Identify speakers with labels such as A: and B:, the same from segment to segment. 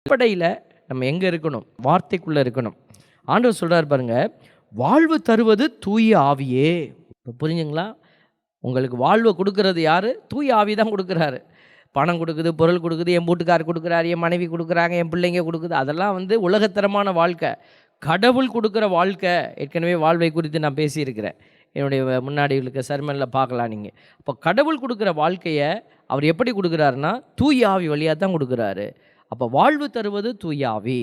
A: அடிப்படையில் நம்ம எங்கே இருக்கணும்? வார்த்தைக்குள்ளே இருக்கணும். ஆண்டவர் சொல்கிறார் பாருங்க, வாழ்வு தருவது தூய ஆவியே. இப்போ புரிஞ்சுங்களா? உங்களுக்கு வாழ்வை கொடுக்கறது யார்? தூய ஆவி தான் கொடுக்குறாரு. பணம் கொடுக்குது, பொருள் கொடுக்குது, என் வீட்டுக்காரர் கொடுக்குறாரு, என் மனைவி கொடுக்குறாங்க, என் பிள்ளைங்க கொடுக்குது, அதெல்லாம் உலகத்தரமான வாழ்க்கை. கடவுள் கொடுக்குற வாழ்க்கை. ஏற்கனவே வாழ்வை குறித்து நான் பேசியிருக்கிறேன். என்னுடைய முன்னாடி இருக்க சர்மனில் பார்க்கலாம் நீங்கள். அப்போ கடவுள் கொடுக்குற வாழ்க்கையை அவர் எப்படி கொடுக்குறாருன்னா, தூய ஆவி வழியாக தான் கொடுக்குறாரு. அப்போ வாழ்வு தருவது தூய ஆவி.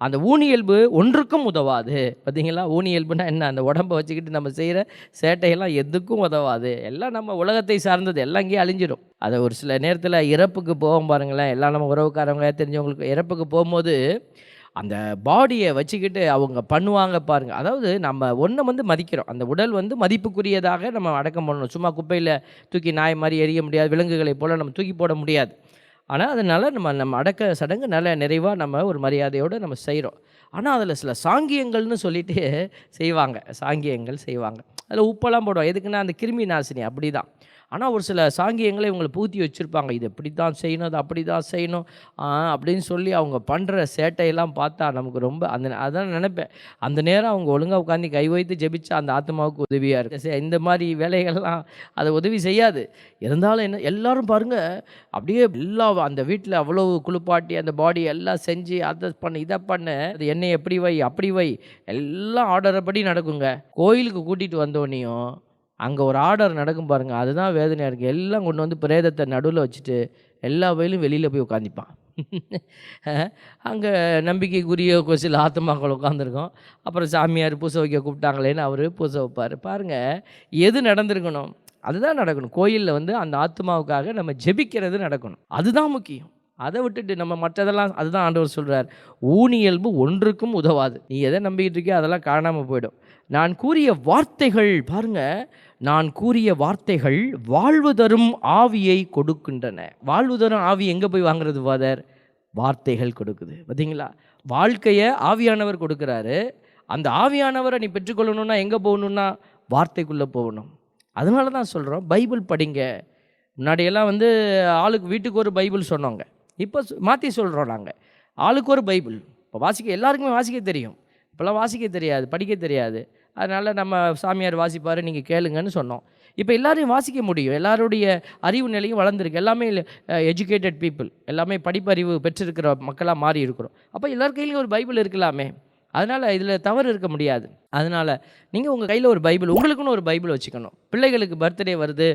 A: அந்த ஊனியல்பு ஒன்றுக்கும் உதவாது. பார்த்தீங்களா? ஊனியல்புனா என்ன? அந்த உடம்பை வச்சுக்கிட்டு நம்ம செய்கிற சேட்டையெல்லாம் எதுக்கும் உதவாது. எல்லாம் நம்ம உலகத்தை சார்ந்தது, எல்லாம் இங்கேயே அழிஞ்சிடும். அதை ஒரு சில நேரத்தில் இறப்புக்கு போவோம் பாருங்களேன். எல்லாம் நம்ம உறவுக்காரவங்க தெரிஞ்சவங்களுக்கு இறப்புக்கு போகும்போது அந்த பாடியை வச்சுக்கிட்டு அவங்க பண்ணுவாங்க பாருங்கள். அதாவது நம்ம ஒன்றை மதிக்கிறோம். அந்த உடல் மதிப்புக்குரியதாக நம்ம அடக்கம் பண்ணணும். சும்மா குப்பையில் தூக்கி நாய் மாதிரி எரிய முடியாது, விலங்குகளை போல் நம்ம தூக்கி போட முடியாது. ஆனால் அதனால் நம்ம அடக்க சடங்கு நல்ல நிறைவாக நம்ம ஒரு மரியாதையோடு நம்ம செய்கிறோம். ஆனால் அதில் சில சாங்கியங்கள்னு சொல்லிட்டு செய்வாங்க. சாங்கியங்கள் செய்வாங்க. அதில் உப்பெல்லாம் போடுவாங்க. எதுக்குன்னா அந்த கிருமி நாசினி அப்படி தான். ஆனால் ஒரு சில சாங்கியங்களை இவங்களை பூத்தி வச்சுருப்பாங்க. இது இப்படி தான் செய்யணும், அது அப்படி தான் செய்யணும் அப்படின்னு சொல்லி அவங்க பண்ணுற சேட்டையெல்லாம் பார்த்தா நமக்கு ரொம்ப அதான் நினைப்பேன். அந்த நேரம் அவங்க ஒழுங்காக உட்காந்து கை வைத்து ஜெபிச்சா அந்த ஆத்மாவுக்கு உதவியாக இருக்குது. இந்த மாதிரி வேலைகள்லாம் அதை உதவி செய்யாது. இருந்தாலும் என்ன, எல்லோரும் பாருங்கள் அப்படியே எல்லாம் அந்த வீட்டில் அவ்வளோ குளிப்பாட்டி அந்த பாடி எல்லாம் செஞ்சு அதை பண்ணு இதை பண்ணு, அது எண்ணெய் எப்படி வை அப்படி வை, எல்லாம் ஆர்டரை நடக்குங்க. கோயிலுக்கு கூட்டிகிட்டு வந்தோடனையும் அங்கே ஒரு ஆர்டர் நடக்கும் பாருங்கள். அதுதான் வேதனையாக இருக்குது. எல்லாம் கொண்டு பிரேதத்தை நடுவில் வச்சுட்டு எல்லா வயலும் வெளியில் போய் உட்காந்துப்பான். அங்கே நம்பிக்கைக்குரிய சில ஆத்மாக்கள் உட்காந்துருக்கோம். அப்புறம் சாமியார் பூசை வைக்க கூப்பிட்டாங்களேன்னு அவர் பூசை வைப்பார். பாருங்கள், எது நடந்திருக்கணும்? அதுதான் நடக்கணும். கோயிலில் அந்த ஆத்மாவுக்காக நம்ம ஜெபிக்கிறது நடக்கணும். அதுதான் முக்கியம். அதை விட்டுட்டு நம்ம மற்றதெல்லாம், அதுதான் ஆண்டவர் சொல்கிறார், ஊனியல்பு ஒன்றுக்கும் உதவாது. நீ எதை நம்பிக்கிட்டு இருக்கியோ அதெல்லாம் காணாமல் போயிடும். நான் கூறிய வார்த்தைகள் பாருங்கள், நான் கூறிய வார்த்தைகள் வாழ்வு தரும் ஆவியை கொடுக்கின்றன. வாழ்வு தரும் ஆவி எங்கே போய் வாங்குறது ஃபாதர்? வார்த்தைகள் கொடுக்குது. பார்த்தீங்களா? வாழ்க்கையை ஆவியானவர் கொடுக்குறாரு. அந்த ஆவியானவரை நீ பெற்றுக்கொள்ளணுன்னா எங்கே போகணுன்னா வார்த்தைக்குள்ளே போகணும். அதனால தான் சொல்கிறோம், பைபிள் படிங்க. முன்னாடியெல்லாம் ஆளுக்கு வீட்டுக்கு ஒரு பைபிள் சொன்னோங்க. இப்போ மாற்றி சொல்கிறோம் நாங்கள், ஆளுக்கு ஒரு பைபிள். இப்போ எல்லாருக்குமே வாசிக்க தெரியும். இப்போல்லாம் வாசிக்க தெரியாது, படிக்க தெரியாது. அதனால் நம்ம சாமியார் வாசிப்பார், நீங்கள் கேளுங்கன்னு சொன்னோம். இப்போ எல்லாரையும் வாசிக்க முடியும். எல்லாருடைய அறிவு நிலையும் வளர்ந்துருக்கு. எல்லாமே எஜுகேட்டட் பீப்புள், எல்லாமே படிப்பறிவு பெற்றிருக்கிற மக்களாக மாறி இருக்கிறோம். அப்போ எல்லார் கையிலையும் ஒரு பைபிள் இருக்கலாமே. அதனால் இதில் தவறு இருக்க முடியாது. அதனால் நீங்கள் உங்கள் கையில் ஒரு பைபிள், உங்களுக்குன்னு ஒரு பைபிள் வச்சுக்கணும். பிள்ளைகளுக்கு பர்த்டே வருது,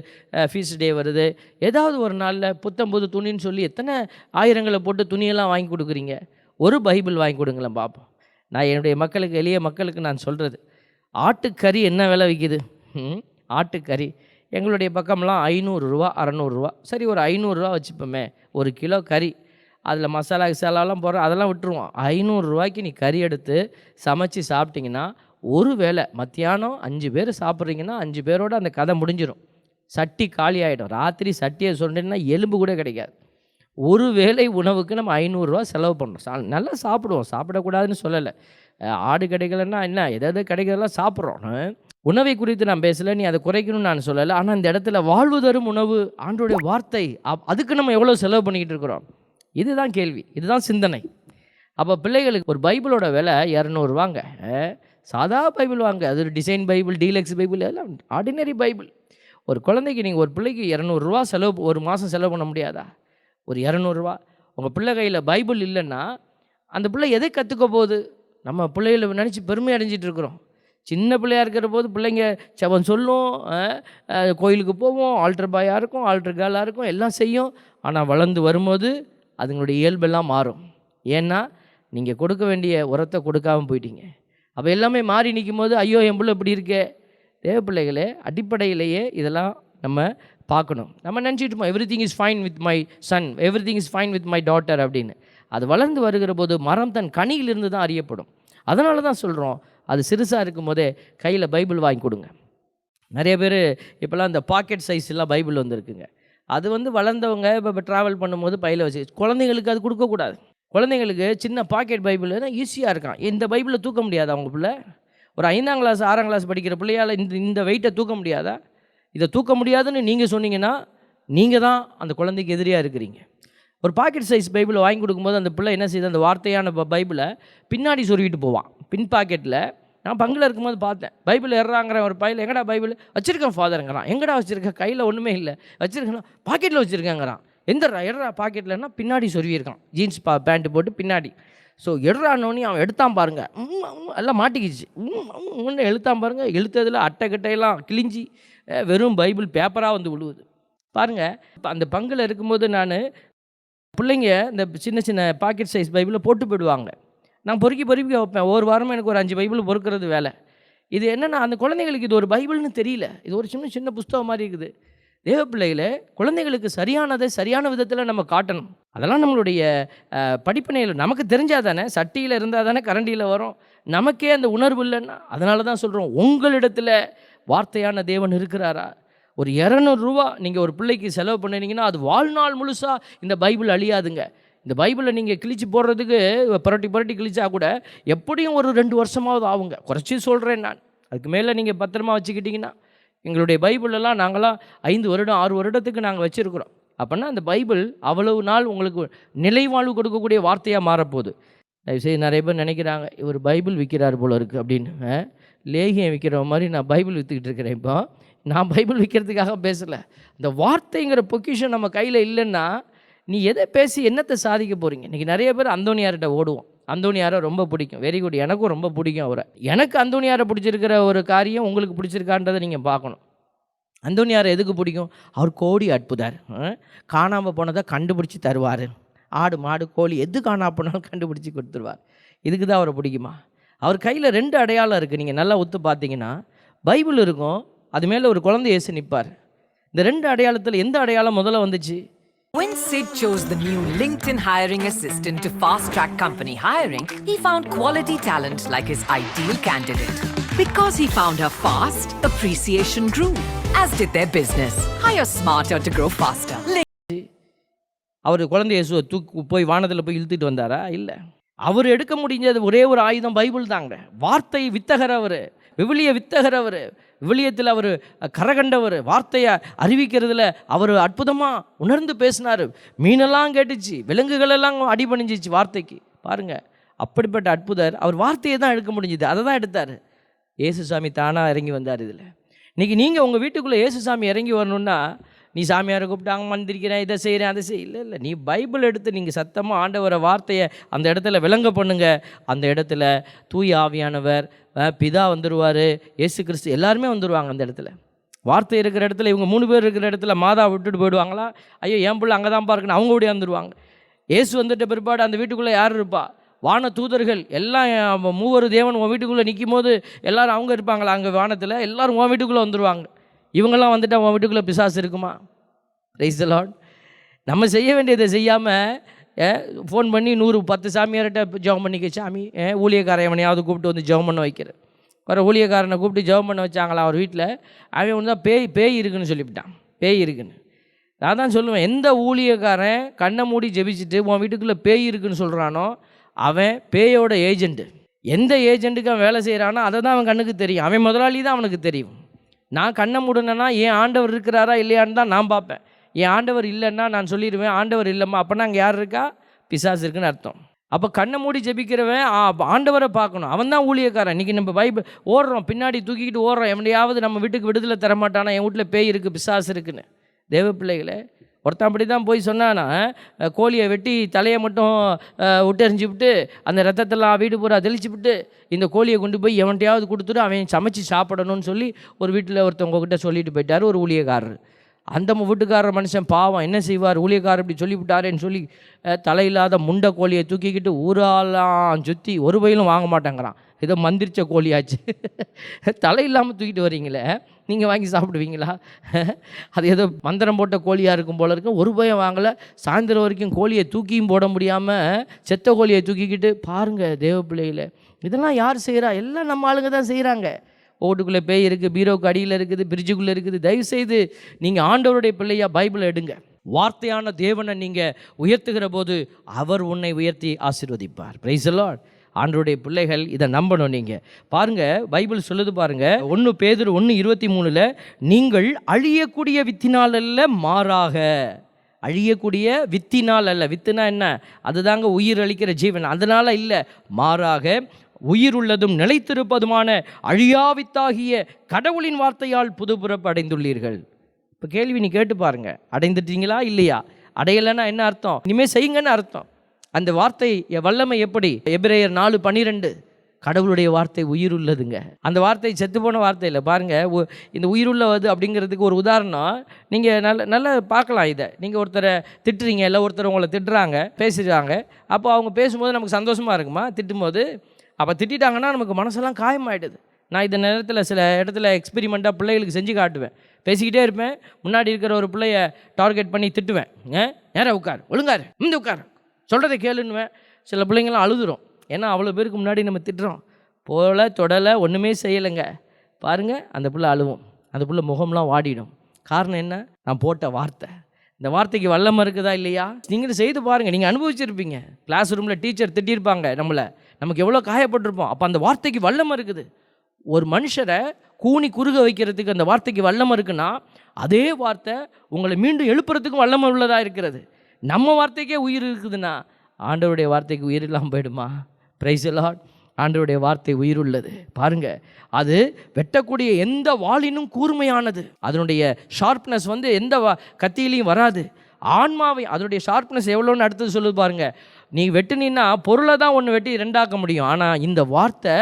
A: ஃபீஸ் டே வருது, ஏதாவது ஒரு நாளில் புத்தம்புது துணின்னு சொல்லி எத்தனை ஆயிரங்களை போட்டு துணியெல்லாம் வாங்கி கொடுக்குறீங்க. ஒரு பைபிள் வாங்கி கொடுங்களேன் பார்ப்போம். நான் என்னுடைய மக்களுக்கு, எளிய மக்களுக்கு நான் சொல்கிறது, ஆட்டுக்கறி என்ன விலை விற்கிது? ஆட்டுக்கறி எங்களுடைய பக்கம்லாம் 500 ரூபா 600 ரூபா. சரி, ஒரு 500 ரூபா வச்சுப்போமே. ஒரு கிலோ கறி, அதில் மசாலா கிசாலாலாம் போடுற, அதெல்லாம் விட்டுருவோம். 500 ரூபாய்க்கு நீ கறி எடுத்து சமைச்சு சாப்பிட்டிங்கன்னா, ஒரு வேளை மத்தியானம் 5 பேர் சாப்பிட்றீங்கன்னா 5 பேரோட அந்த கதை முடிஞ்சிடும். சட்டி காலி ஆகிடும். ராத்திரி சட்டியை சொன்னீங்கன்னா எலும்பு கூட கிடைக்காது. ஒரு வேளை உணவுக்கு நம்ம 500 ரூபா செலவு பண்ணுறோம். நல்லா சாப்பிடுவோம், சாப்பிடக்கூடாதுன்னு சொல்லலை. ஆடு கிடைக்கலன்னா என்ன, எதாவது கிடைக்கிறதெல்லாம் சாப்பிட்றோம். உணவை குறித்து நான் பேசலை, நீ அதை குறைக்கணும்னு நான் சொல்லலை. ஆனால் இந்த இடத்துல வாழ்வு தரும் உணவு, ஆண்டோடைய வார்த்தை, அதுக்கு நம்ம எவ்வளோ செலவு பண்ணிக்கிட்டு இருக்கிறோம்? இதுதான் கேள்வி, இதுதான் சிந்தனை. அப்போ பிள்ளைகளுக்கு ஒரு பைபிளோட விலை 200 ரூபாங்க. சாதா பைபிள் வாங்க, அது ஒரு டிசைன் பைபிள், டீலக்ஸ் பைபிள், எல்லாம் ஆர்டினரி பைபிள். ஒரு குழந்தைக்கு நீங்கள் ஒரு பிள்ளைக்கு 200 ரூபா செலவு, ஒரு மாதம் செலவு பண்ண முடியாதா? ஒரு 200 ரூபா. உங்கள் பிள்ளை கையில் பைபிள் இல்லைன்னா அந்த பிள்ளை எதை கற்றுக்க போகுது? நம்ம பிள்ளைகளை நினச்சி பெருமை அடைஞ்சிட்டு இருக்கிறோம். சின்ன பிள்ளையாக இருக்கிற போது பிள்ளைங்க செவன் சொல்லும், கோயிலுக்கு போவோம், ஆல்டர் பாயாக இருக்கும், ஆல்டர் கேர்ளாக இருக்கும், எல்லாம் செய்யும். ஆனால் வளர்ந்து வரும்போது அதுங்களுடைய இயல்பெல்லாம் மாறும். ஏன்னா நீங்கள் கொடுக்க வேண்டிய உரத்தை கொடுக்காமல் போயிட்டீங்க. அப்போ எல்லாமே மாறி நிற்கும் போது, ஐயோ என் பிள்ளை இப்படி இருக்கே. தேவ பிள்ளைகளே, அடிப்படையிலேயே இதெல்லாம் நம்ம பார்க்கணும். நம்ம நினச்சிட்டுமோ everything is fine with my son, everything is fine with my daughter அப்படின்னு. அது வளர்ந்து வருகிற போது மரம் தன் கனியிலிருந்து தான் அறியப்படும். அதனால தான் சொல்கிறோம், அது சிறுசாக இருக்கும் போதே கையில் பைபிள் வாங்கி கொடுங்க. நிறைய பேர் இப்போல்லாம் இந்த பாக்கெட் சைஸ்லாம் பைபிள் வந்துருக்குங்க. அது வளர்ந்தவங்க இப்போ ட்ராவல் பண்ணும்போது பையில் வச்சு, குழந்தைங்களுக்கு அது கொடுக்கக்கூடாது. குழந்தைங்களுக்கு சின்ன பாக்கெட் பைபிள் ஈஸியாக இருக்கான். இந்த பைபிளை தூக்க முடியாதா அவங்க பிள்ளை? ஒரு 5ஆம் கிளாஸ் 6ஆம் கிளாஸ் படிக்கிற பிள்ளையால் இந்த வெயிட்டை தூக்க முடியாதா? இதை தூக்க முடியாதுன்னு நீங்கள் சொன்னீங்கன்னா நீங்கள் தான் அந்த குழந்தைக்கு எதிரியாக இருக்கிறீங்க. ஒரு பாக்கெட் சைஸ் பைபிளை வாங்கி கொடுக்கும்போது அந்த பிள்ளை என்ன செய்யுது, அந்த வார்த்தையான பைபிளை பின்னாடி சொருவிட்டு போவான். பின் பாக்கெட்டில் நான் பங்கில் இருக்கும்போது பார்த்தேன். பைபிள் எறாங்கிற ஒரு பையில், எங்கடா பைபிள் வச்சுருக்கேன் ஃபாதருங்கிறான். எங்கடா வச்சுருக்கேன், கையில் ஒன்றுமே இல்லை, வச்சுருக்கேன் பாக்கெட்டில் வச்சுருக்கேங்கிறான். எடா பாக்கெட்லன்னா பின்னாடி சொருவியிருக்கான், ஜீன்ஸ் பேண்ட்டு போட்டு பின்னாடி. ஸோ எடுறானோன்னு அவன் எடுத்தான் பாருங்கள், எல்லாம் மாட்டிக்கிச்சு. எழுத்தான் பாருங்கள், எழுத்ததில் அட்டை கட்டையெல்லாம் கிழிஞ்சி வெறும் பைபிள் பேப்பராக வந்து விழுவுது பாருங்கள். இப்போ அந்த பங்கில் இருக்கும்போது நான் பிள்ளைங்க இந்த சின்ன சின்ன பாக்கெட் சைஸ் பைபிளை போட்டு போயிடுவாங்க. நான் பொறுக்கி வைப்பேன். ஒரு வாரமாக எனக்கு ஒரு 5 பைபிள் பொறுக்கிறது வேலை. இது என்னென்னா, அந்த குழந்தைங்களுக்கு இது ஒரு பைபிள்னு தெரியல, இது ஒரு சின்ன சின்ன புஸ்தகம் மாதிரி இருக்குது. தேவ பிள்ளைகளை குழந்தைகளுக்கு சரியான விதத்தில் நம்ம காட்டணும். அதெல்லாம் நம்மளுடைய படிப்பினையில் நமக்கு தெரிஞ்சால் தானே, சட்டியில் இருந்தால் தானே கரண்டியில் வரும். நமக்கே அந்த உணர்வு இல்லைன்னா, அதனால தான் சொல்கிறோம், உங்களிடத்தில் வார்த்தையான தேவன் இருக்கிறாரா? ஒரு 200 ரூபா நீங்கள் ஒரு பிள்ளைக்கு செலவு பண்ணினீங்கன்னா அது வாழ்நாள் முழுசாக இந்த பைபிள் அழியாதுங்க. இந்த பைபிளை நீங்கள் கிழிச்சு போடுறதுக்கு புரட்டி கிழிச்சா கூட எப்படியும் ஒரு 2 வருஷமாவது ஆகுங்க. குறைச்சி சொல்கிறேன் நான். அதுக்கு மேலே நீங்கள் பத்திரமா வச்சுக்கிட்டிங்கன்னா, எங்களுடைய பைபிளெல்லாம் நாங்களாம் 5 வருடம் 6 வருடத்துக்கு நாங்கள் வச்சுருக்குறோம். அப்படின்னா அந்த பைபிள் அவ்வளவு நாள் உங்களுக்கு நிலைவாழ்வு கொடுக்கக்கூடிய வார்த்தையாக மாறப்போகுது. தயவுசெய்து நிறைய பேர் நினைக்கிறாங்க, இவர் பைபிள் விற்கிறார் போல இருக்குது அப்படின்னு. லேகியம் விற்கிற மாதிரி நான் பைபிள் விற்றுக்கிட்டு இருக்கிறேன். இப்போ நான் பைபிள் விற்கிறதுக்காக பேசலை. இந்த வார்த்தைங்கிற பொக்கிஷன் நம்ம கையில் இல்லைன்னா நீ எதை பேசி என்னத்தை சாதிக்க போகிறீங்க? இன்றைக்கி நிறைய பேர் அந்தோனியார்கிட்ட ஓடுவோம். அந்தோனியாரை ரொம்ப பிடிக்கும், வெரி குட், எனக்கும் ரொம்ப பிடிக்கும் அவரை. எனக்கு அந்தோனியாரை பிடிச்சிருக்கிற ஒரு காரியம் உங்களுக்கு பிடிச்சிருக்கான்றதை நீங்கள் பார்க்கணும். அந்தோனியாரை எதுக்கு பிடிக்கும்? அவர் கோடி அற்புதர், காணாமல் போனதை கண்டுபிடிச்சி தருவார். ஆடு மாடு கோழி எது காணாமல் போனாலும் கண்டுபிடிச்சி கொடுத்துருவார். இதுக்கு தான் அவரை பிடிக்குமா? அவர் கையில் 2 அடையாளம் இருக்குது. நீங்கள் நல்லா ஒத்து பார்த்தீங்கன்னா, பைபிள் இருக்கும், அது மேலே ஒரு குழந்தை இயேசு நிற்பார். இந்த 2 அடையாளத்தில் எந்த அடையாளம் முதல்ல வந்துச்சு?
B: When Sid chose the new LinkedIn hiring assistant to fast-track company hiring, he found quality talent like his ideal candidate. Because he found her fast, appreciation grew, as did their business. Hire smarter to grow faster.
A: அவர் குழந்தை இயேசுவை போய் வானத்தில் போய் இழுத்துட்டு வந்தாரா? இல்லை. அவர் எடுக்க முடிஞ்சது ஒரே ஒரு ஆயுதம் பைபிள் தாங்க. வார்த்தை வித்தகர் அவர், விவிலிய வித்தகர் அவர். விவிலியத்தில் அவர் கரகண்டவர். வார்த்தையை அறிவிக்கிறதுல அவர் அற்புதமாக உணர்ந்து பேசினார். மீனெல்லாம் கேட்டுச்சு, விலங்குகளெல்லாம் அடிபணிஞ்சிச்சு வார்த்தைக்கு. பாருங்கள், அப்படிப்பட்ட அற்புதர். அவர் வார்த்தையை தான் எடுக்க முடிஞ்சுது, அதை தான் எடுத்தார். இயேசுசாமி தானாக இறங்கி வந்தார். இதில் இன்றைக்கி நீங்கள் உங்கள் வீட்டுக்குள்ளே இயேசுசாமி இறங்கி வரணுன்னா, நீ சாமியாரை கூப்பிட்டாங்க மந்திரிக்கிறேன், இதை செய்கிறேன், அதை இல்லை. நீ பைபிள் எடுத்து நீங்கள் சத்தமாக ஆண்டவரை வார்த்தையை அந்த இடத்துல விளங்க பண்ணுங்க. அந்த இடத்துல தூய ஆவியானவர், பிதா வந்துடுவார், இயேசு கிறிஸ்து எல்லாருமே வந்துடுவாங்க. அந்த இடத்துல வார்த்தை இருக்கிற இடத்துல இவங்க 3 பேர் இருக்கிற இடத்துல மாதா விட்டுட்டு போயிடுவாங்களா? ஐயோ என் பிள்ளை அங்கே தான் பார்க்கணும், அவங்க ஓடி வந்துடுவாங்க. இயேசு வந்துட்ட பிற்பாடு அந்த வீட்டுக்குள்ளே யார் இருப்பா? வான தூதர்கள் எல்லாம் 3 தேவன் உன் வீட்டுக்குள்ளே நிற்கும் போது எல்லோரும் அவங்க இருப்பாங்களா? அங்கே வானத்தில் எல்லோரும் உன் வீட்டுக்குள்ளே வந்துடுவாங்க. இவங்கெல்லாம் வந்துட்டால் உன் வீட்டுக்குள்ளே பிசாசு இருக்குமா? Praise the Lord. நம்ம செய்ய வேண்டியதை செய்யாமல் ஃபோன் பண்ணி 110 சாமியார்கிட்ட ஜெபம் பண்ணிக்க, சாமி ஊழியக்காரன் எவனையாவது கூப்பிட்டு வந்து ஜெபம் பண்ண வைக்கிறேன். வர ஊழியக்காரனை கூப்பிட்டு ஜெபம் பண்ண வச்சாங்களா அவர் வீட்டில்? அவன் ஒன்று தான் பேய் இருக்குன்னு சொல்லிவிட்டான். பேய் இருக்குன்னு நான் தான் சொல்லுவேன், எந்த ஊழியக்காரன் கண்ணை மூடி ஜெபிச்சுட்டு உன் வீட்டுக்குள்ளே பேய் இருக்குன்னு சொல்கிறானோ அவன் பேயோட ஏஜெண்ட்டு. எந்த ஏஜெண்ட்டுக்கு அவன் வேலை செய்கிறானோ அதை தான் அவன் கண்ணுக்கு தெரியும். அவன் முதலாளி தான் அவனுக்கு தெரியும். நான் கண்ணை மூடனா என் ஆண்டவர் இருக்கிறாரா இல்லையான்னு தான் நான் பார்ப்பேன். என் ஆண்டவர் இல்லைன்னா நான் சொல்லிடுவேன், ஆண்டவர் இல்லைம்மா, அப்போனா அங்கே யார் இருக்கா? பிசாசு இருக்குன்னு அர்த்தம். அப்போ கண்ணை மூடி ஜெபிக்கிறவன் ஆண்டவரை பார்க்கணும், அவன் தான் ஊழியக்காரன். இன்றைக்கி நம்ம பைபிள் ஓடுறோம், பின்னாடி தூக்கிக்கிட்டு ஓடுறோம், எவனையாவது நம்ம வீட்டுக்கு விடுதலை தரமாட்டானா? என் வீட்டில் பேய் இருக்குது, பிசாசு இருக்குன்னு. தேவ பிள்ளைகளை, ஒருத்தன் அப்படி தான் போய் சொன்னான்னா, கோழியை வெட்டி தலையை மட்டும் விட்டெறிஞ்சு விட்டு அந்த ரத்தத்தெல்லாம் வீடு பூரா தெளிச்சு விட்டு இந்த கோழியை கொண்டு போய் எவன்ட்டையாவது கொடுத்துட்டு அவன் சமைச்சு சாப்பிடணும்னு சொல்லி ஒரு வீட்டில் ஒருத்தவங்கக்கிட்ட சொல்லிட்டு போயிட்டார் ஒரு ஊழியக்காரர். அந்த வீட்டுக்காரர் மனுஷன் பாவம் என்ன செய்வார்? ஊழியக்காரர் இப்படி சொல்லிவிட்டாரேன்னு சொல்லி தலையில்லாத முண்டை கோழியை தூக்கிக்கிட்டு ஊராலாம் சுற்றி ஒரு பயிலும் வாங்க மாட்டேங்கிறான். ஏதோ மந்திரிச்ச கோழியாச்சு, தலை இல்லாமல் தூக்கிட்டு வரீங்களே, நீங்கள் வாங்கி சாப்பிடுவீங்களா? அது ஏதோ மந்திரம் போட்ட கோழியாக இருக்கும் போல இருக்கும். ஒரு பயம் வாங்கலை. சாயந்தரம் வரைக்கும் கோழியை தூக்கியும் போட முடியாமல் செத்த கோழியை தூக்கிக்கிட்டு பாருங்கள் தேவ பிள்ளையில். இதெல்லாம் யார் செய்கிறா? எல்லாம் நம்ம ஆளுங்க தான் செய்கிறாங்க. ஓட்டுக்குள்ளே பேய் இருக்குது, பீரோக்கு அடியில் இருக்குது, பிரிட்ஜுக்குள்ளே இருக்குது. தயவுசெய்து நீங்கள் ஆண்டவருடைய பிள்ளையாக பைபிளை எடுங்க. வார்த்தையான தேவனை நீங்கள் உயர்த்துகிற போது அவர் உன்னை உயர்த்தி ஆசீர்வதிப்பார். Praise the Lord. ஆண்டவருடைய பிள்ளைகள் இதை நம்பணும். நீங்கள் பாருங்கள், பைபிள் சொல்லுது பாருங்கள், 1 பேதுரு 1:23 நீங்கள் அழியக்கூடிய வித்தினால் அல்ல மாறாக. அழியக்கூடிய வித்தினால் அல்ல. வித்துனா என்ன? அதுதாங்க உயிர் அளிக்கிற ஜீவன். அதனால் இல்லை, மாறாக உயிருள்ளதும் நிலைத்திருப்பதுமான அழியாவித்தாகிய கடவுளின் வார்த்தையால் புதுப்பிறப்பு அடைந்துள்ளீர்கள். இப்போ கேள்வி நீ கேட்டு பாருங்க, அடைந்துட்டீங்களா இல்லையா? அடையலைன்னா என்ன அர்த்தம்? இனிமேல் செய்யுங்கன்னு அர்த்தம். அந்த வார்த்தை வல்லமை எப்படி? எபிரேயர் 4:12, கடவுளுடைய வார்த்தை உயிர் உள்ளதுங்க. அந்த வார்த்தை செத்துப்போன வார்த்தை இல்லை. பாருங்கள், இந்த உயிருள்ளது அப்படிங்கிறதுக்கு ஒரு உதாரணம் நீங்கள் நல்லா பார்க்கலாம். இதை நீங்கள் ஒருத்தரை திட்டுறீங்க, இல்லை ஒருத்தர் உங்களை திட்டுறாங்க, பேசுகிறாங்க. அப்போ அவங்க பேசும்போது நமக்கு சந்தோஷமாக இருக்குமா? திட்டும்போது அப்போ திட்டாங்கன்னா நமக்கு மனசெல்லாம் காயமாயிடுது. நான் இந்த நேரத்தில் சில இடத்துல எக்ஸ்பெரிமெண்ட்டாக பிள்ளைகளுக்கு செஞ்சு காட்டுவேன். பேசிக்கிட்டே இருப்பேன், முன்னாடி இருக்கிற ஒரு பிள்ளைய டார்கெட் பண்ணி திட்டுவேன். நேராக உட்கார், ஒழுங்காரு, இந்த உட்கார், சொல்கிறத கேளுன்னுவேன். சில பிள்ளைங்களாம் அழுதுரும். ஏன்னா அவ்வளோ பேருக்கு முன்னாடி நம்ம திட்டுறோம். போல தொடலை ஒன்றுமே செய்யலைங்க. பாருங்கள், அந்த பிள்ளை அழுவும், அந்த பிள்ளை முகம்லாம் வாடிடும். காரணம் என்ன? நான் போட்ட வார்த்தை. இந்த வார்த்தைக்கு வல்லமை இருக்குதா இல்லையா? நீங்களும் செய்து பாருங்கள், நீங்கள் அனுபவிச்சிருப்பீங்க. கிளாஸ் ரூமில் டீச்சர் திட்டியிருப்பாங்க நம்மளை, நமக்கு எவ்வளோ காயப்பட்டிருப்போம். அப்போ அந்த வார்த்தைக்கு வல்லமை இருக்குது. ஒரு மனுஷரை கூனி குறுக வைக்கிறதுக்கு அந்த வார்த்தைக்கு வல்லமை இருக்குன்னா, அதே வார்த்தை உங்களை மீண்டும் எழுப்புறதுக்கும் வல்லமை உள்ளதாக இருக்கிறது. நம்ம வார்த்தைக்கே உயிர் இருக்குதுன்னா ஆண்டவருடைய வார்த்தைக்கு உயிர் இல்லாமல் போயிடுமா? Praise the Lord. ஆண்டவருடைய வார்த்தை உயிர் உள்ளது. பாருங்கள், அது வெட்டக்கூடிய எந்த வாளினும் கூர்மையானது. அதனுடைய ஷார்ப்னஸ் எந்த கத்தியிலையும் வராது. ஆன்மாவை அதனுடைய ஷார்ப்னஸ் எவ்வளோன்னு அடுத்தது சொல்லுது பாருங்கள். நீ வெட்டுனீன்னா பொருளை தான் ஒன்று வெட்டி ரெண்டாக்க முடியும். ஆனால் இந்த வார்த்தை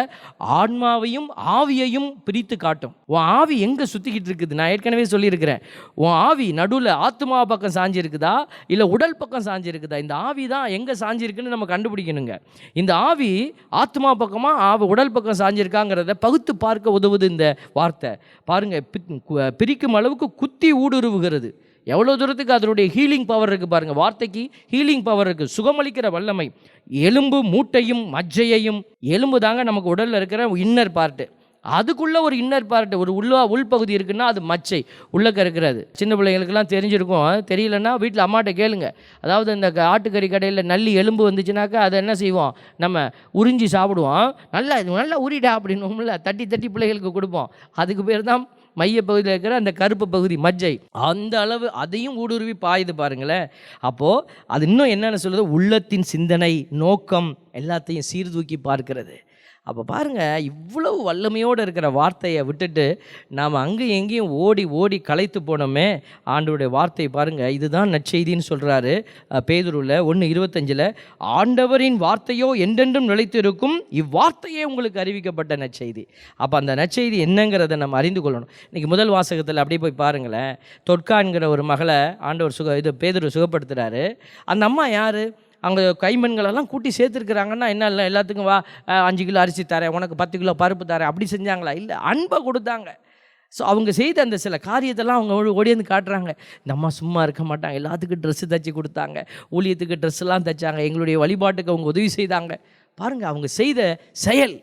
A: ஆன்மாவையும் ஆவியையும் பிரித்து காட்டும். உன் ஆவி எங்கே சுற்றிக்கிட்டு இருக்குது? நான் ஏற்கனவே சொல்லியிருக்கிறேன். உன் ஆவி நடுவில் ஆத்மா பக்கம் சாஞ்சிருக்குதா இல்லை உடல் பக்கம் சாஞ்சிருக்குதா? இந்த ஆவி தான் எங்கே சாஞ்சிருக்குன்னு நம்ம கண்டுபிடிக்கணுங்க. இந்த ஆவி ஆத்மா பக்கமாக உடல் பக்கம் சாஞ்சிருக்காங்கிறத பகுத்து பார்க்க உதவுது இந்த வார்த்தை. பாருங்கள், பிரிக்கும் அளவுக்கு குத்தி ஊடுருவுகிறது. எவ்வளோ தூரத்துக்கு அதனுடைய ஹீலிங் பவர் இருக்குது பாருங்கள். வார்த்தைக்கு ஹீலிங் பவர் இருக்குது, சுகமளிக்கிற வல்லமை. எலும்பு மூட்டையும் மஜ்ஜையையும், எலும்பு தாங்க நமக்கு உடலில் இருக்கிற இன்னர் பார்ட்டு. அதுக்குள்ளே ஒரு இன்னர் பார்ட்டு, ஒரு உள்பகுதி இருக்குன்னா அது மச்சை, உள்ளக்க இருக்கிறது. சின்ன பிள்ளைங்களுக்கெல்லாம் தெரிஞ்சிருக்கும். தெரியலன்னா வீட்டில் அம்மாட்ட கேளுங்க. அதாவது இந்த ஆட்டுக்கறி கடையில் நல்லி எலும்பு வந்துச்சுனாக்கா அதை என்ன செய்வோம்? நம்ம உறிஞ்சி சாப்பிடுவோம். நல்லா உரிடா அப்படின்னு தட்டி தட்டி பிள்ளைகளுக்கு கொடுப்போம். அதுக்கு பேர் தான் மையப்பகுதியில் இருக்கிற அந்த கருப்பு பகுதி, மஜ்ஜை. அந்த அளவு அதையும் ஊடுருவி பாயுது பாருங்களேன். அப்போது அது இன்னும் என்னென்ன சொல்லுது? உள்ளத்தின் சிந்தனை, நோக்கம் எல்லாத்தையும் சீர்தூக்கி பார்க்கிறது. அப்போ பாருங்கள், இவ்வளவு வல்லமையோடு இருக்கிற வார்த்தையை விட்டுட்டு நாம் அங்கேயும் எங்கேயும் ஓடி ஓடி களைத்து போனோமே. ஆண்டவருடைய வார்த்தை பாருங்கள், இதுதான் நற்செய்தின்னு சொல்கிறாரு பேதுருவில் 1:25. ஆண்டவரின் வார்த்தையோ என்றென்றும் நிலைத்து இருக்கும், இவ்வார்த்தையே உங்களுக்கு அறிவிக்கப்பட்ட நற்செய்தி. அப்போ அந்த நற்செய்தி என்னங்கிறத நம்ம அறிந்து கொள்ளணும். இன்றைக்கி முதல் வாசகத்தில் அப்படியே போய் பாருங்களேன். தொற்கான்கிற ஒரு மகளை ஆண்டவர் பேதுரு சுகப்படுத்துகிறாரு. அந்த அம்மா யார்? அங்கே கைமண்களெல்லாம் கூட்டி சேர்த்துருக்குறாங்கன்னா என்ன, இல்லை எல்லாத்துக்கும் வா 5 கிலோ அரிசி தரேன், உனக்கு 10 கிலோ பருப்பு தரேன், அப்படி செஞ்சாங்களா? இல்லை, அன்பை கொடுத்தாங்க. ஸோ அவங்க செய்த அந்த சில காரியத்தெல்லாம் அவங்க ஓடியாந்து காட்டுறாங்க. இந்த அம்மா சும்மா இருக்க மாட்டாங்க, எல்லாத்துக்கும் ட்ரெஸ்ஸு தைச்சி கொடுத்தாங்க, ஊழியத்துக்கு ட்ரெஸ்ஸெல்லாம் தைச்சாங்க, எங்களுடைய வழிபாட்டுக்கு அவங்க உதவி செய்தாங்க. பாருங்கள், அவங்க செய்த செயல்.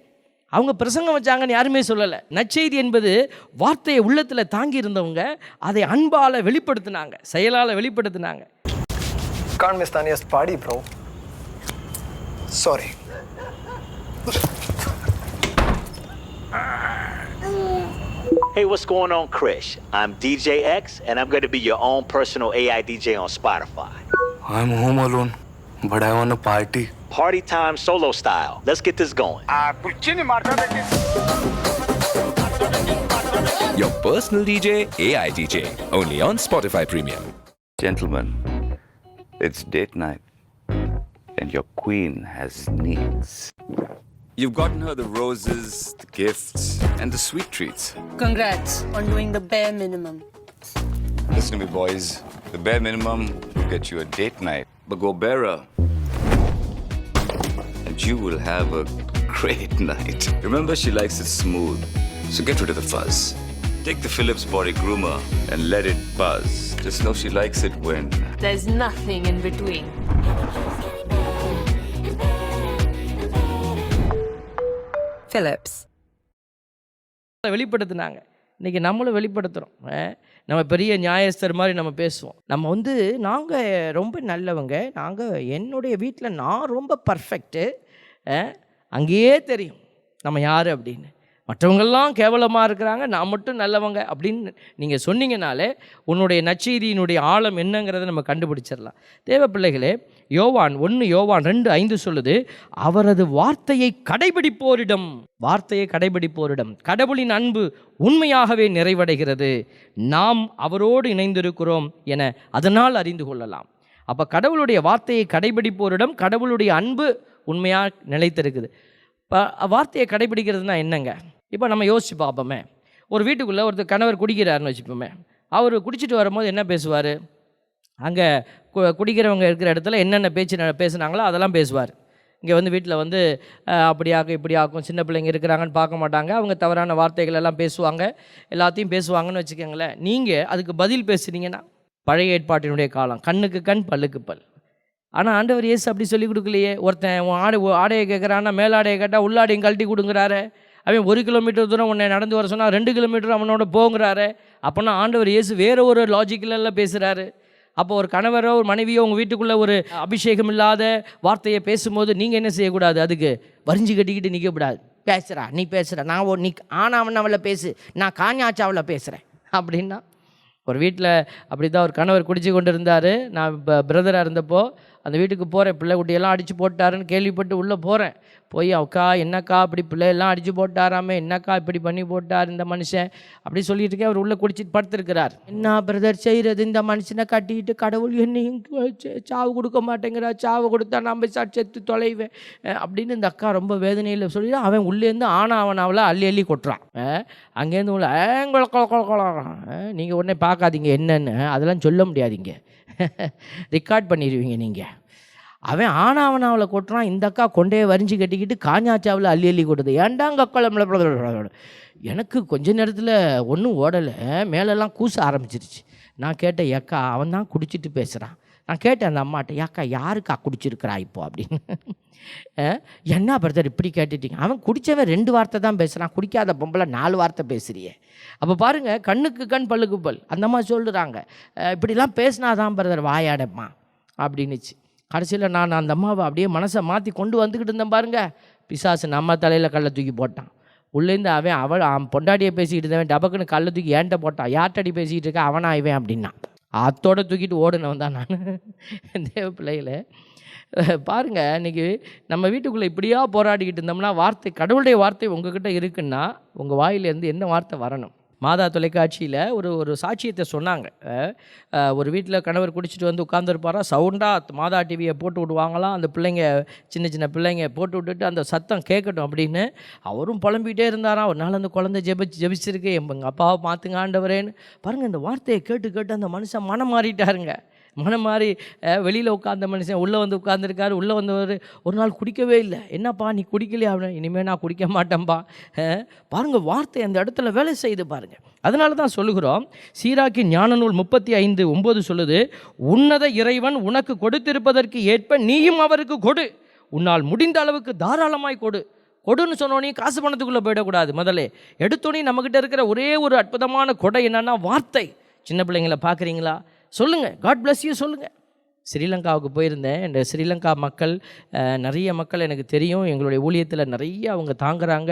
A: அவங்க பிரசங்கம் வச்சாங்கன்னு யாருமே சொல்லலை. நற்செய்தி என்பது வார்த்தையை உள்ளத்தில் தாங்கி இருந்தவங்க அதை அன்பால் வெளிப்படுத்தினாங்க, செயலால் வெளிப்படுத்தினாங்க.
C: Can't miss Tanya's party, bro. Sorry.
D: Hey, what's going on, Krish? I'm DJ X, and I'm going to be your own personal AI DJ on Spotify.
E: I'm home alone, but I want a party.
D: Party time solo style. Let's get this going.
F: Your personal DJ, AI DJ, only on Spotify Premium.
E: Gentlemen, it's date night, and your queen has needs. You've gotten her the roses, the gifts, and the sweet treats.
G: Congrats on doing the bare minimum.
E: Listen to me, boys. The bare minimum will get you a date night, but go bearer, and you will have a great night. Remember, she likes it smooth, so get rid of the fuzz. Take the Philips body groomer and let it buzz. Just know she likes it when
G: There's nothing in between.
B: Philips.
A: வெளிப்படுத்தினாங்க. இன்றைக்கி நம்மளும் வெளிப்படுத்துகிறோம். நம்ம பெரிய நியாயஸ்தர் மாதிரி நம்ம பேசுவோம். நம்ம நாங்கள் ரொம்ப நல்லவங்க, என்னுடைய வீட்டில் நான் ரொம்ப பர்ஃபெக்ட்டு, அங்கேயே தெரியும் நம்ம யார் அப்படின்னு. மற்றவங்கெல்லாம் கேவலமாக இருக்கிறாங்க, நான் மட்டும் நல்லவங்க அப்படின்னு நீங்கள் சொன்னீங்கனாலே உன்னுடைய நற்செய்தியினுடைய ஆழம் என்னங்கிறத நம்ம கண்டுபிடிச்சிடலாம். தேவ பிள்ளைகளே, யோவான் 2:5 சொல்லுது, அவரது வார்த்தையை கடைபிடிப்போரிடம் கடவுளின் அன்பு உண்மையாகவே நிறைவடைகிறது, நாம் அவரோடு இணைந்திருக்கிறோம் என அதனால் அறிந்து கொள்ளலாம். அப்போ கடவுளுடைய வார்த்தையை கடைபிடிப்போரிடம் கடவுளுடைய அன்பு உண்மையாக நிலைத்திருக்குது. இப்போ வார்த்தையை கடைபிடிக்கிறதுனா என்னங்க? இப்போ நம்ம யோசிச்சு பார்ப்போமே, ஒரு வீட்டுக்குள்ளே ஒருத்தர் கணவர் குடிக்கிறாருன்னு வச்சுப்போமே, அவர் குடிச்சிட்டு வரும்போது என்ன பேசுவார்? அங்கே குடிக்கிறவங்க இருக்கிற இடத்துல என்னென்ன பேசுனாங்களோ அதெல்லாம் பேசுவார். இங்கே வந்து வீட்டில் வந்து அப்படியாக்கும் இப்படியாக்கும், சின்ன பிள்ளைங்க இருக்கிறாங்கன்னு பார்க்க மாட்டாங்க, அவங்க தவறான வார்த்தைகள் எல்லாம் பேசுவாங்க, எல்லாத்தையும் பேசுவாங்கன்னு வச்சுக்கோங்களேன். நீங்கள் அதுக்கு பதில் பேசுனீங்கன்னா, பழைய ஏற்பாட்டினுடைய காலம், கண்ணுக்கு கண் பல்லுக்கு பல். ஆனால் ஆண்டவர் இயேசு அப்படி சொல்லி கொடுக்கலையே. ஒருத்தன் ஆடையை கேட்குறான்னா மேலாடையை கேட்டால் உள்ளாடையும் கழட்டி கொடுங்குறாரு. அவன் 1 கிலோமீட்டர் தூரம் உன்னை நடந்து வர சொன்னால் 2 கிலோமீட்டர் அவனோட போங்கிறாரு. அப்போனா ஆண்டவர் இயேசு வேறு ஒரு லாஜிக்கிலெல்லாம் பேசுகிறாரு. அப்போ ஒரு கணவரோ ஒரு மனைவியோ உங்கள் வீட்டுக்குள்ளே ஒரு அபிஷேகம் இல்லாத வார்த்தையை பேசும்போது நீங்கள் என்ன செய்யக்கூடாது? அதுக்கு வரிஞ்சு கட்டிக்கிட்டு நிற்கக்கூடாது. பேசுகிறா, நீ பேசுகிற, நான் நீ ஆனாவண்ணாவில் பேசு, நான் காஞ்சாச்சாவில் பேசுகிறேன் அப்படின்னா. ஒரு வீட்டில் அப்படி தான் ஒரு கணவர் குடிச்சு கொண்டு இருந்தார். நான் இப்போ பிரதராக இருந்தப்போ அந்த வீட்டுக்கு போகிறேன். பிள்ளை குட்டியெல்லாம் அடித்து போட்டாருன்னு கேள்விப்பட்டு உள்ளே போகிறேன். போய் அக்கா என்னக்கா இப்படி பிள்ளையெல்லாம் அடித்து போட்டாராமே, என்னக்கா இப்படி பண்ணி போட்டார் இந்த மனுஷன் அப்படி சொல்லிட்டு இருக்கேன். அவர் உள்ளே குடிச்சிட்டு படுத்துருக்கிறார். என்ன பிரதர் செய்கிறது? இந்த மனுஷனை கட்டிக்கிட்டு கடவுள் என்னையும் சாவு கொடுக்க மாட்டேங்கிறா, சாவு கொடுத்தா நம்ம செத்து தொலைவேன் அப்படின்னு இந்த அக்கா ரொம்ப வேதனையில் சொல்லி அவன் உள்ளேருந்து அவனாவில் அள்ளி கொட்டுறான். அங்கேருந்து உள்ள நீங்கள் உடனே பார்க்காதீங்க என்னன்னு, அதெல்லாம் சொல்ல முடியாதீங்க, ரெக்கார்ட் பண்ணிடுவீங்க நீங்கள். அவன் ஆனாவனாவில் கொட்டுறான், இந்த அக்கா கொண்டே வரிஞ்சு கட்டிக்கிட்டு காஞ்சாச்சாவில் அள்ளி கொட்டுது. ஏண்டாங்க அக்கா? எனக்கு கொஞ்ச நேரத்தில் ஒன்றும் ஓடலை, மேலெல்லாம் கூச ஆரம்பிச்சிருச்சு. நான் கேட்டேன், ஏக்கா அவன் தான் குடிச்சிட்டு பேசுகிறான். நான் கேட்டேன் அந்த அம்மாட்ட, ஏக்கா யாருக்கா குடிச்சிருக்கிறா இப்போ அப்படின்னு. என்ன பிரதர் இப்படி கேட்டுட்டீங்க? அவன் குடித்தவன் 2 வார்த்தை தான் பேசுகிறான், குடிக்காத பொம்பளை 4 வார்த்தை பேசுறியே. அப்போ பாருங்கள், கண்ணுக்கு கண் பல்லுக்கு பல் அந்த மாதிரி சொல்லுறாங்க. இப்படிலாம் பேசினாதான் பிரதர் வாயாடம்மா அப்படின்னுச்சு. கடைசியில் நான் அந்த அம்மாவை அப்படியே மனசை மாற்றி கொண்டு வந்துக்கிட்டு இருந்தேன் பாருங்கள். பிசாசு நம்ம தலையில் கல்லை தூக்கி போட்டான். உள்ளேருந்து அவன் பொண்டாட்டியை பேசிக்கிட்டு இருந்தவன் டபக்குன்னு கல்லை தூக்கி ஏன்ட்ட போட்டான். யார்ட்டடி பேசிக்கிட்டு இருக்கா? அவனா இவன் அப்படின்னா அத்தோடு தூக்கிட்டு ஓடுனவன் தான் நான். தேவ பிள்ளைகளை பாருங்கள், இன்றைக்கி நம்ம வீட்டுக்குள்ளே இப்படியா போராடிக்கிட்டு இருந்தோம்னா, வார்த்தை கடவுளுடைய வார்த்தை உங்ககிட்ட இருக்குன்னா உங்கள் வாயிலேருந்து என்ன வார்த்தை வரணும்? மாதா தொலைக்காட்சியில் ஒரு சாட்சியத்தை சொன்னாங்க. ஒரு வீட்டில் கணவர் குடிச்சிட்டு வந்து உட்காந்துருப்பாரா, சவுண்டாக மாதா டிவியை போட்டு விடுவாங்களாம். அந்த பிள்ளைங்க சின்ன பிள்ளைங்க போட்டு விட்டுட்டு அந்த சத்தம் கேட்கட்டும் அப்படின்னு அவரும் புலம்பிகிட்டே இருந்தாராம். ஒரு நாள் அந்த குழந்தை ஜெபிச்சிருக்கு, எங்கள் அப்பாவை பார்த்துங்க ஆண்டவரேன்னு. பாருங்கள், இந்த வார்த்தையை கேட்டு அந்த மனுஷன் மனம் மாறிட்டாருங்க. மனம் மாறி வெளியில் உட்காந்த மனுஷன் உள்ளே வந்து உட்காந்துருக்காரு. உள்ளே வந்தவர் ஒரு நாள் குடிக்கவே இல்லை. என்னப்பா நீ குடிக்கலையா? அப்படின்னு. இனிமேல் நான் குடிக்க மாட்டேன்ப்பா. பாருங்கள், வார்த்தை அந்த இடத்துல வேலை செய்து பாருங்கள். அதனால தான் சொல்லுகிறோம், சீராக்கின் ஞான நூல் 35:9 சொல்லுது, உன்னத இறைவன் உனக்கு கொடுத்திருப்பதற்கு ஏற்ப நீயும் அவருக்கு கொடு, உன்னால் முடிந்த அளவுக்கு தாராளமாய் கொடுன்னு சொன்னோன்னே காசு பணத்துக்குள்ளே போயிடக்கூடாது. முதல்ல எடுத்தோன்னே நம்மக்கிட்ட இருக்கிற ஒரே ஒரு அற்புதமான கொடை என்னன்னா வார்த்தை. சின்ன பிள்ளைங்களை பார்க்குறீங்களா? சொல்லுங்கள், காட் பிளஸ் யூ சொல்லுங்கள். ஸ்ரீலங்காவுக்கு போயிருந்தேன். இந்த ஸ்ரீலங்கா மக்கள், நிறைய மக்கள் எனக்கு தெரியும். எங்களுடைய ஊழியத்தில் நிறைய அவங்க தாங்குறாங்க.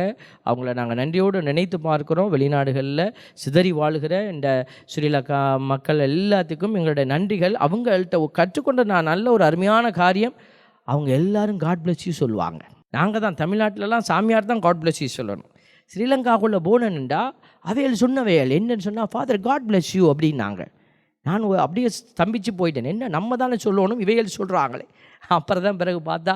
A: அவங்கள நாங்கள் நன்றியோடு நினைத்து பார்க்குறோம். வெளிநாடுகளில் சிதறி வாழுகிற இந்த ஸ்ரீலங்கா மக்கள் எல்லாத்துக்கும் எங்களுடைய நன்றிகள். அவங்கள்ட்ட கற்றுக்கொண்ட நான் நல்ல ஒரு அருமையான காரியம், அவங்க எல்லாரும் காட் பிளஸ் யூ சொல்லுவாங்க. நாங்கள் தான் தமிழ்நாட்டிலலாம் சாமியார் தான் காட் பிளஸ் யூ சொல்லணும். ஸ்ரீலங்காவுக்குள்ளே போனேன்னுண்டா அவைகள் சொன்னவைகள் என்னன்னு சொன்னால், ஃபாதர் காட் பிளஸ் யூ அப்படின்னாங்க. நான் அப்படியே ஸ்தம்பிச்சு போயிட்டேன். என்ன நம்ம தானே சொல்லணும், இவைகள் சொல்கிறாங்களே. அப்புறம் தான் பிறகு பார்த்தா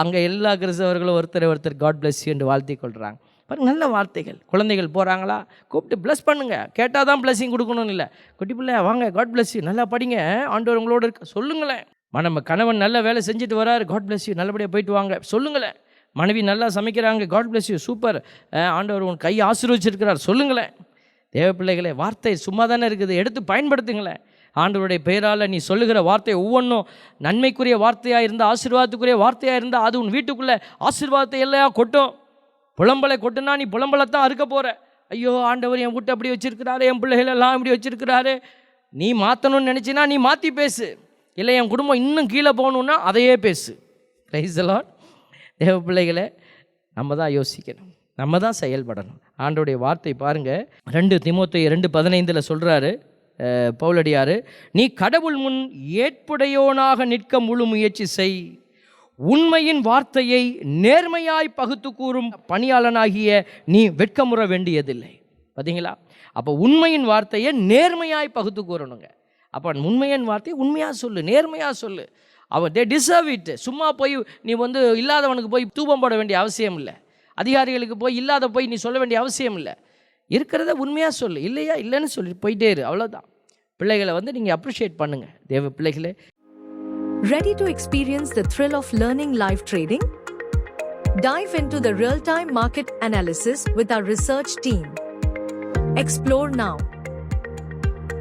A: அங்கே எல்லா கிறிஸ்தவர்களும் ஒருத்தர் காட் பிளஸ் யூ என்று வாழ்த்தி கொள்கிறாங்க. பாருங்கள், நல்ல வார்த்தைகள். குழந்தைகள் போகிறாங்களா, கூப்பிட்டு ப்ளஸ் பண்ணுங்கள். கேட்டால் தான் ப்ளஸ்ஸிங் கொடுக்கணும்னு இல்லை. குட்டி பிள்ளை வாங்க, காட் பிளஸ் யூ, நல்லா படிங்க, ஆண்டவர் உங்களோட இருக்க சொல்லுங்களேன். நம்ம கணவன் நல்ல வேலை செஞ்சுட்டு வராரு, காட் பிளஸ் யூ, நல்லபடியாக போயிட்டு வாங்க சொல்லுங்களேன். மனைவி நல்லா சமைக்கிறாங்க, காட் பிளஸ் யூ, சூப்பர், ஆண்டவர் உன் கையை ஆசீர்வதிச்சிருக்கிறார் சொல்லுங்களேன். தேவ பிள்ளைகளே, வார்த்தை சும்மா தானே இருக்குது, எடுத்து பயன்படுத்துங்களேன். ஆண்டவருடைய பெயரால் நீ சொல்லுகிற வார்த்தை ஒவ்வொன்றும் நன்மைக்குரிய வார்த்தையாக இருந்தால், ஆசீர்வாதத்துக்குரிய வார்த்தையாக இருந்தால், அது உன் வீட்டுக்குள்ளே ஆசீர்வாதத்தை எல்லாம் கொட்டும். புலம்பலை கொட்டுனா நீ புலம்பலைத்தான் அறுக்க போகிற. ஐயோ ஆண்டவர் என் வீட்டை அப்படி வச்சுருக்கிறாரு, என் பிள்ளைகள் எல்லாம் இப்படி வச்சுருக்கிறாரு. நீ மாற்றணும்னு நினச்சினா நீ மாற்றி பேசு. இல்லை என் குடும்பம் இன்னும் கீழே போகணுன்னா அதையே பேசு. Praise the Lord. தேவ பிள்ளைகளை நம்ம தான் யோசிக்கணும். நம்ம தான் செயல்படணும். ஆண்டவருடைய வார்த்தை பாருங்கள், 2 தீமோத்தேயு 2:15 சொல்கிறாரு பவுலடியார், நீ கடவுள் முன் ஏற்புடையோனாக நிற்க முழு முயற்சி செய், உண்மையின் வார்த்தையை நேர்மையாய் பகுத்து கூறும் பணியாளனாகிய நீ வெட்கமுற வேண்டியதில்லை. பார்த்தீங்களா? அப்போ உண்மையின் வார்த்தையை நேர்மையாய் பகுத்து கூறணுங்க. அப்போ உண்மையின் வார்த்தையை உண்மையாக சொல்லு, நேர்மையாக சொல்லு. அவன் தே டிசர்வ் இட். சும்மா போய் நீ இல்லாதவனுக்கு போய் தூபம் போட வேண்டிய அவசியம் இல்லை. அதிகாரிகளுக்கு போய் இல்லாத போய் நீ சொல்ல வேண்டிய அவசியம் இல்லை. இருக்கிறத உண்மையாக சொல்லு, இல்லையா இல்லைன்னு சொல்லி போயிட்டே இரு, அவ்வளோதான். பிள்ளைகளை நீங்கள் அப்ரிஷியேட் பண்ணுங்கள். தேவ பிள்ளைகளே,
H: Ready to experience the thrill of learning live trading? Dive into the real-time market analysis with our research team. Explore now.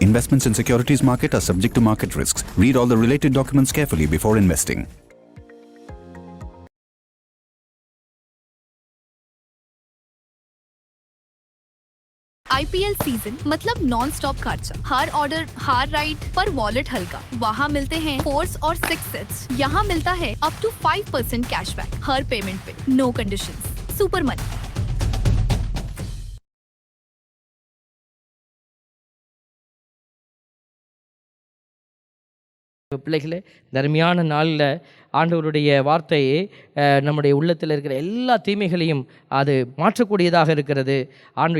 I: Investments in securities market are subject to market risks. Read all the related documents carefully before investing.
J: IPL season मतलब non stop खर्चा, हर order हर ride पर wallet हल्का। वहाँ मिलते हैं 4s और 6 sets. यहाँ मिलता है अप टू 5% कैशबैक हर पेमेंट पे, नो कंडीशंस। Super money.
A: பிள்ளைகளே, தர்மியான நாளில் ஆண்டவருடைய வார்த்தையை நம்முடைய உள்ளத்தில் இருக்கிற எல்லா தீமைகளையும் அது மாற்றக்கூடியதாக இருக்கிறது.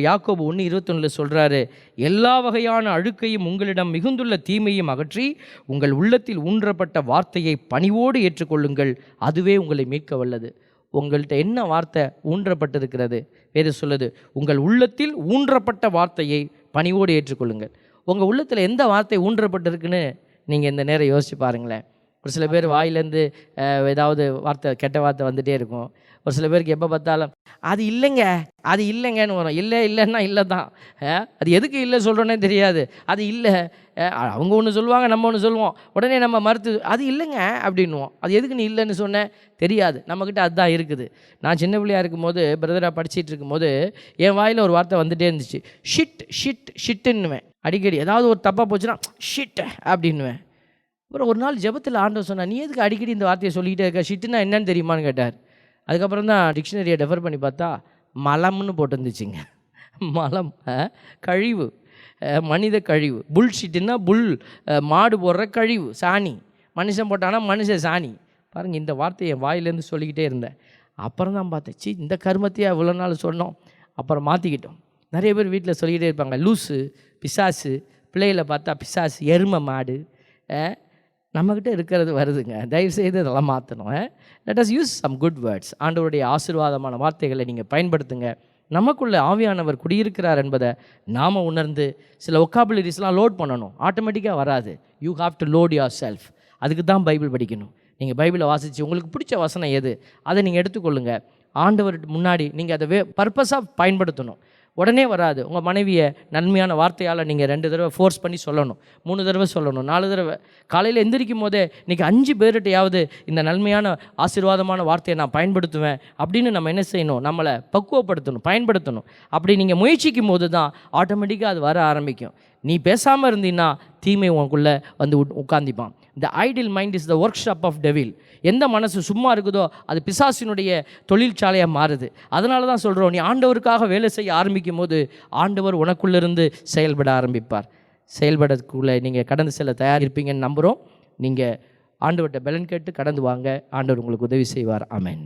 A: யாக்கோபு 1:21 சொல்கிறாரு, எல்லா வகையான அழுக்கையும் உங்களிடம் மிகுந்துள்ள தீமையும் அகற்றி உங்கள் உள்ளத்தில் ஊன்றப்பட்ட வார்த்தையை பணிவோடு ஏற்றுக்கொள்ளுங்கள், அதுவே உங்களை மீட்க வல்லது. உங்கள்கிட்ட என்ன வார்த்தை ஊன்றப்பட்டிருக்கிறது? வேறு சொல்லுது, உங்கள் உள்ளத்தில் ஊன்றப்பட்ட வார்த்தையை பணிவோடு ஏற்றுக்கொள்ளுங்கள். உங்கள் உள்ளத்தில் எந்த வார்த்தை ஊன்றப்பட்டிருக்குன்னு நீங்கள் இந்த நேரம் யோசிச்சு பாருங்களேன். ஒரு சில பேர் வாயிலேருந்து ஏதாவது வார்த்தை, கெட்ட வார்த்தை வந்துகிட்டே இருக்கும். ஒரு சில பேருக்கு எப்போ பார்த்தாலும் அது இல்லைங்க அது இல்லைங்கன்னு வரும். இல்லைன்னா இல்லை தான். அது எதுக்கு இல்லை சொல்கிறோன்னே தெரியாது. அது இல்லை, அவங்க ஒன்று சொல்லுவாங்க, நம்ம ஒன்று சொல்லுவோம். உடனே நம்ம மறுத்து அது இல்லைங்க அப்படின்வோம். அது எதுக்கு நீ இல்லைன்னு சொன்னேன் தெரியாது. நம்மக்கிட்ட அதுதான் இருக்குது. நான் சின்ன பிள்ளையாக இருக்கும்போது, பிரதராக படிச்சுட்டு இருக்கும்போது என் வாயில் ஒரு வார்த்தை வந்துகிட்டே இருந்துச்சு. ஷிட்டுன்னுவேன். அடிக்கடி ஏதாவது ஒரு தப்பாக போச்சுன்னா ஷிட் அப்படின்னுவேன். அப்புறம் ஒரு நாள் ஜெபத்தில் ஆண்டவர் சொன்னார், நீ எதுக்கு அடிக்கடி இந்த வார்த்தையை சொல்லிக்கிட்டே இருக்க? ஷிட்டுன்னா என்னன்னு தெரியுமான்னு கேட்டார். அதுக்கப்புறம் தான் டிக்ஷனரியை ரெஃபர் பண்ணி பார்த்தா மலம்னு போட்டுருந்துச்சுங்க. மலம், கழிவு, மனித கழிவு. புல்ஷிட்டுன்னா மாடு போடுற கழிவு, சாணி. மனுஷன் போட்டானா மனுஷன் சாணி. பாருங்கள், இந்த வார்த்தையை என் வாயிலேருந்து சொல்லிக்கிட்டே இருந்தேன். அப்புறம் தான் பார்த்தேன், இந்த கருமத்தையே இவ்வளோ நாள் சொன்னோம். அப்புறம் மாற்றிக்கிட்டோம். நிறைய பேர் வீட்டில் சொல்லிக்கிட்டே இருப்பாங்க, லூஸு, பிசாசு. பிள்ளைகளை பார்த்தா பிசாசு, எருமை மாடு. நம்மக்கிட்ட இருக்கிறது வருதுங்க. தயவுசெய்து இதெல்லாம் மாற்றணும். Let us use some good words. ஆண்டவருடைய ஆசீர்வாதமான வார்த்தைகளை நீங்கள் பயன்படுத்துங்க. நமக்குள்ளே ஆவியானவர் குடியிருக்கிறார் என்பதை நாம் உணர்ந்து சில ஒக்காபுலரிஸ்லாம் லோட் பண்ணணும். ஆட்டோமேட்டிக்காக வராது. You have to load your self. அதுக்கு தான் பைபிள் படிக்கணும். நீங்கள் பைபிளை வாசித்து உங்களுக்கு பிடிச்ச வசனம் எது அதை நீங்கள் எடுத்துக்கொள்ளுங்கள். ஆண்டவர்கிட்ட முன்னாடி நீங்கள் அதை பர்பஸாக பயன்படுத்தணும். உடனே வராது. உங்கள் மனைவியை நன்மையான வார்த்தையால் நீங்கள் 2 தடவை ஃபோர்ஸ் பண்ணி சொல்லணும், 3 தடவை சொல்லணும், 4 தடவை. காலையில் எந்திரிக்கும் போதே இன்றைக்கி 5 பேர்கிட்டையாவது இந்த நன்மையான ஆசீர்வாதமான வார்த்தையை நான் பயன்படுத்துவேன் அப்படின்னு நம்ம என்ன செய்யணும்? நம்மளை பக்குவப்படுத்தணும், பயன்படுத்தணும். அப்படி நீங்கள் முயற்சிக்கும் போது தான் ஆட்டோமேட்டிக்காக அது வர ஆரம்பிக்கும். நீ பேசாமல் இருந்தீன்னா தீமை உனக்குள்ளே வந்து உட்காந்திப்பான். The idle mind is the workshop of devil. எந்த மனசு சும்மா இருக்குதோ அது பிசாசினுடைய தொழிற்சாலையாக மாறுது. அதனால தான் சொல்கிறோம், நீ ஆண்டவருக்காக வேலை செய்ய ஆரம்பிக்கும் போது ஆண்டவர் உனக்குள்ளிருந்து செயல்பட ஆரம்பிப்பார். செயல்படக்குள்ளே நீங்கள் கடந்து செல்ல தயார் இருப்பீங்கன்னு நம்புகிறோம். நீங்கள் ஆண்டவர்கிட்ட பலன் கேட்டு கடந்து வாங்க. ஆண்டவர் உங்களுக்கு உதவி செய்வார். ஆமென்.